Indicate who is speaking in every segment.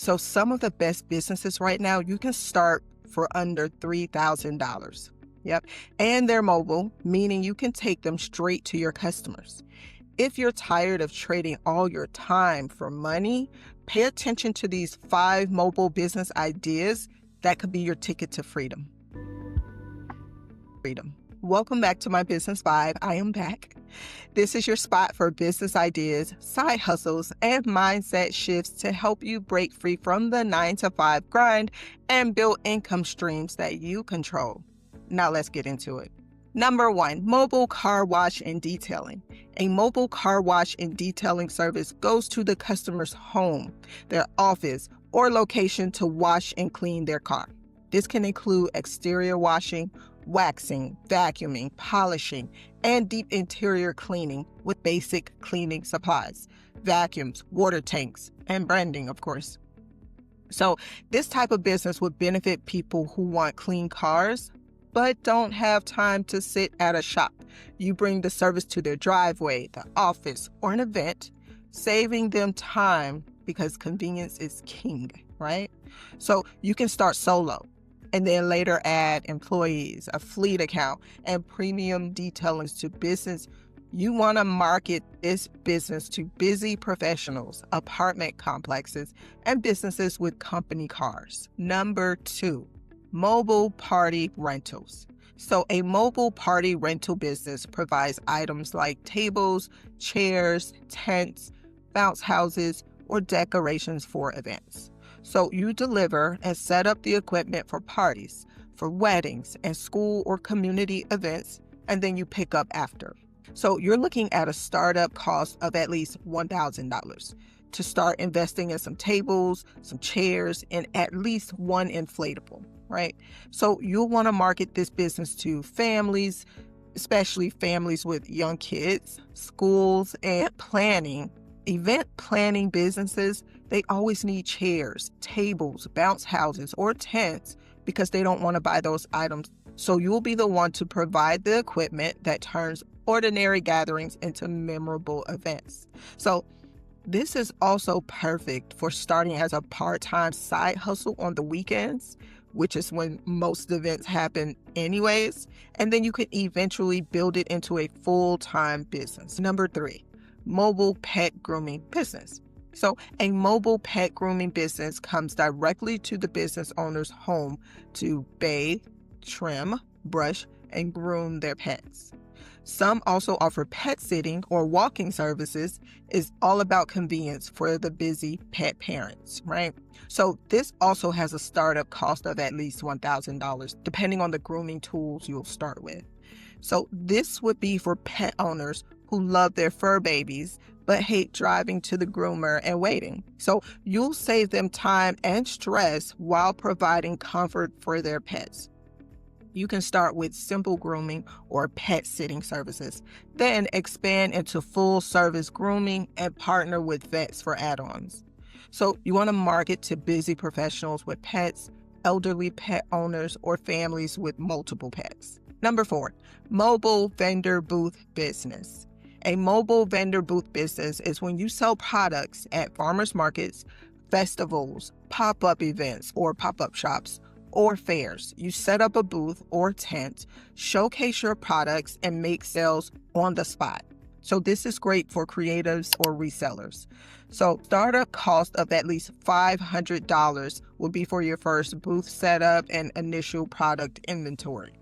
Speaker 1: So some of the best businesses right now, you can start for under $3,000. Yep. And they're mobile, meaning you can take them straight to your customers. If you're tired of trading all your time for money, pay attention to these 5 mobile business ideas that could be your ticket to freedom. Welcome back to my Business Vibe. I am back. This is your spot for business ideas, side hustles, and mindset shifts to help you break free from the 9-to-5 grind and build income streams that you control. Now let's get into it. Number 1, mobile car wash and detailing. A mobile car wash and detailing service goes to the customer's home, their office, or location to wash and clean their car. This can include exterior washing, waxing, vacuuming, polishing, and deep interior cleaning with basic cleaning supplies, vacuums, water tanks, and branding, of course. So this type of business would benefit people who want clean cars, but don't have time to sit at a shop. You bring the service to their driveway, the office, or an event, saving them time because convenience is king, right? So you can start solo and then later add employees, a fleet account, and premium detailings to business. You want to market this business to busy professionals, apartment complexes, and businesses with company cars. Number 2, mobile party rentals. So a mobile party rental business provides items like tables, chairs, tents, bounce houses, or decorations for events. So you deliver and set up the equipment for parties, for weddings, and school or community events, and then you pick up after. So you're looking at a startup cost of at least $1,000 to start investing in some tables, some chairs, and at least one inflatable, right? So you'll want to market this business to families, especially families with young kids, schools, and event planning businesses. They always need chairs, tables, bounce houses, or tents because they don't want to buy those items. So you'll be the one to provide the equipment that turns ordinary gatherings into memorable events. So this is also perfect for starting as a part-time side hustle on the weekends, which is when most events happen anyways. And then you could eventually build it into a full-time business. Number 3, mobile pet grooming business. So a mobile pet grooming business comes directly to the business owner's home to bathe, trim, brush, and groom their pets. Some also offer pet sitting or walking services. Is all about convenience for the busy pet parents, right? So this also has a startup cost of at least $1,000, depending on the grooming tools you'll start with. So this would be for pet owners who love their fur babies, but hate driving to the groomer and waiting. So you'll save them time and stress while providing comfort for their pets. You can start with simple grooming or pet sitting services, then expand into full service grooming and partner with vets for add-ons. So you want to market to busy professionals with pets, elderly pet owners, or families with multiple pets. Number 4, mobile vendor booth business. A mobile vendor booth business is when you sell products at farmers markets, festivals, pop-up events, or pop-up shops, or fairs. You set up a booth or tent, showcase your products, and make sales on the spot. So this is great for creatives or resellers. So startup cost of at least $500 will be for your first booth setup and initial product inventory.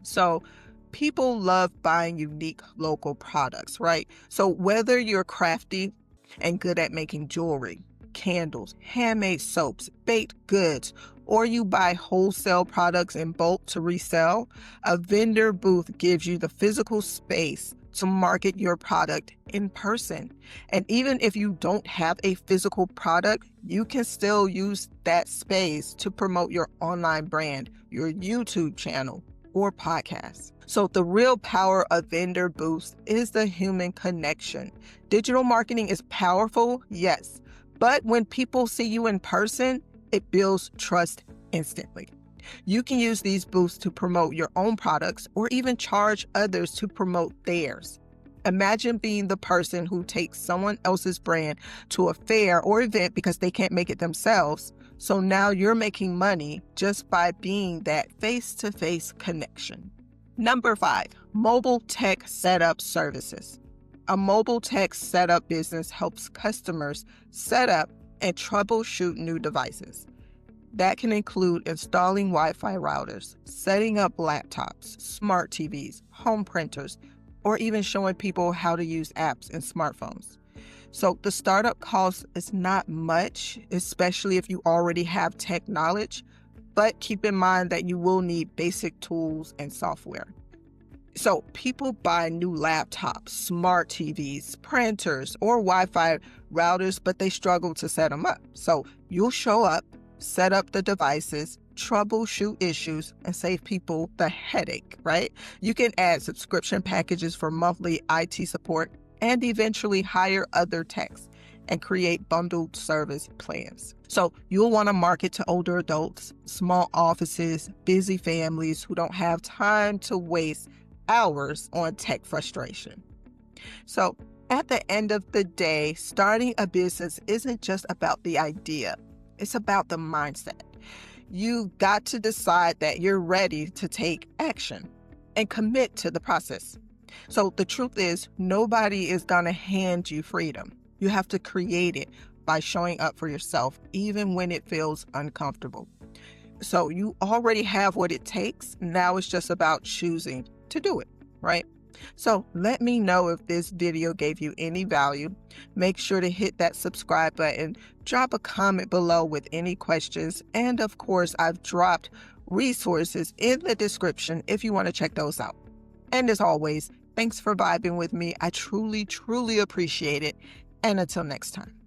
Speaker 1: So people love buying unique local products, right? So whether you're crafty and good at making jewelry, candles, handmade soaps, baked goods, or you buy wholesale products in bulk to resell, a vendor booth gives you the physical space to market your product in person. And even if you don't have a physical product, you can still use that space to promote your online brand, your YouTube channel, or podcast. So the real power of vendor booths is the human connection. Digital marketing is powerful, yes, but when people see you in person, it builds trust instantly. You can use these booths to promote your own products or even charge others to promote theirs. Imagine being the person who takes someone else's brand to a fair or event because they can't make it themselves. So now you're making money just by being that face-to-face connection. Number 5, mobile tech setup services. A mobile tech setup business helps customers set up and troubleshoot new devices. That can include installing Wi-Fi routers, setting up laptops, smart TVs, home printers, or even showing people how to use apps and smartphones. So the startup cost is not much, especially if you already have tech knowledge, but keep in mind that you will need basic tools and software. So people buy new laptops, smart TVs, printers, or Wi-Fi routers, but they struggle to set them up. So you'll show up, set up the devices, troubleshoot issues, and save people the headache, right? You can add subscription packages for monthly IT support and eventually hire other techs and create bundled service plans. So you'll want to market to older adults, small offices, busy families who don't have time to waste hours on tech frustration. So at the end of the day, starting a business isn't just about the idea. It's about the mindset. You've got to decide that you're ready to take action and commit to the process. So the truth is, nobody is going to hand you freedom. You have to create it by showing up for yourself, even when it feels uncomfortable. So you already have what it takes. Now it's just about choosing to do it, right? So let me know if this video gave you any value. Make sure to hit that subscribe button, drop a comment below with any questions, and of course, I've dropped resources in the description if you want to check those out. And as always, thanks for vibing with me. I truly, truly appreciate it. And until next time.